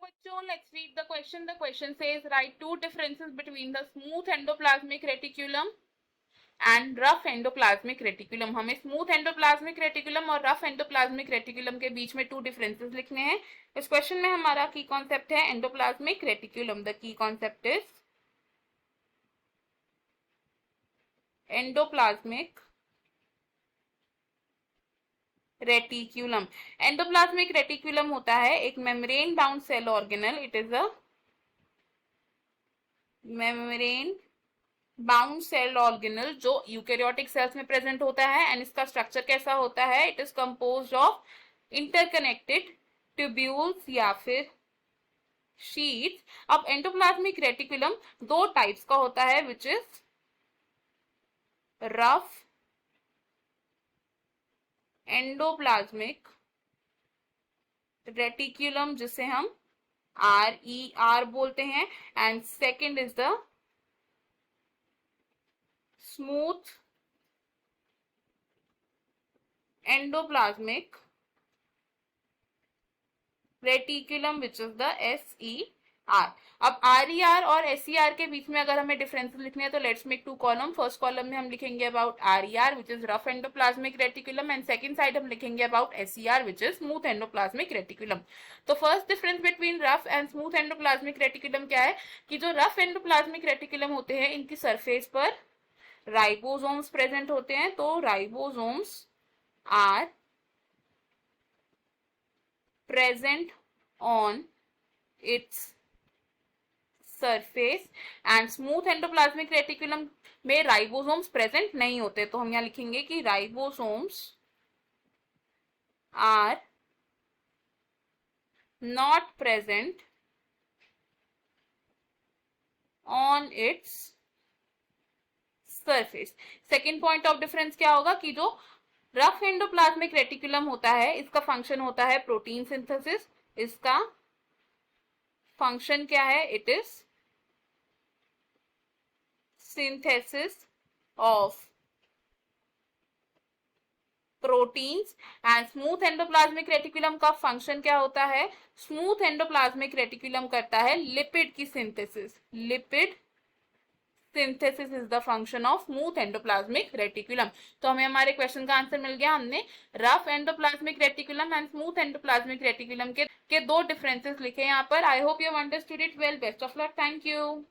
बच्चों, let's read the question. The question says write two differences between the smooth endoplasmic reticulum and rough endoplasmic reticulum. हमें smooth endoplasmic reticulum और rough endoplasmic reticulum के बीच में two differences लिखने हैं. इस question में हमारा key concept है endoplasmic reticulum. The key concept is endoplasmic reticulum. Endoplasmic reticulum होता है एक membrane bound cell organelle. It is a membrane bound cell organelle जो यूकैरियोटिक सेल्स में प्रेजेंट होता है. एंड इसका स्ट्रक्चर कैसा होता है? It is composed of interconnected tubules या फिर शीट्स. अब एंडोप्लाज्मिक रेटिकुलम दो टाइप्स का होता है, विच इज रफ एंडोप्लाज्मिक रेटिकुलम जिसे हम RER बोलते हैं. And second is the smooth endoplasmic reticulum which is the SER. अब RER और SER के बीच में अगर हमें डिफरेंसेस लिखने हैं तो let's make two column. First column में हम लिखेंगे about RER which is rough endoplasmic reticulum and second side हम लिखेंगे about SER which is smooth endoplasmic reticulum. तो first difference between rough and smooth endoplasmic reticulum क्या है कि जो रफ एंडोप्लाज्मिक रेटिकुलम होते हैं इनकी सरफेस पर राइबोसोम्स प्रेजेंट होते हैं. तो ribosomes are present on its surface. And smooth endoplasmic reticulum में राइबोसोम्स प्रेजेंट नहीं होते. तो हम यहां लिखेंगे कि ribosomes are not present on its surface. Second point of difference क्या होगा कि जो रफ एंडोप्लाज्मिक रेटिकुलम होता है इसका फंक्शन होता है प्रोटीन सिंथेसिस. इसका फंक्शन क्या है? It is synthesis of proteins. and smooth endoplasmic reticulum का फंक्शन क्या होता है? स्मूथ एंडोप्लाज्मिक रेटिकुलम करता है लिपिड की synthesis. Lipid synthesis is the function of smooth endoplasmic reticulum. तो हमें हमारे क्वेश्चन का आंसर मिल गया. हमने rough endoplasmic reticulum and smooth endoplasmic reticulum के दो डिफरेंसेस लिखे यहाँ पर. I hope you understood it well. Best of luck. Thank you.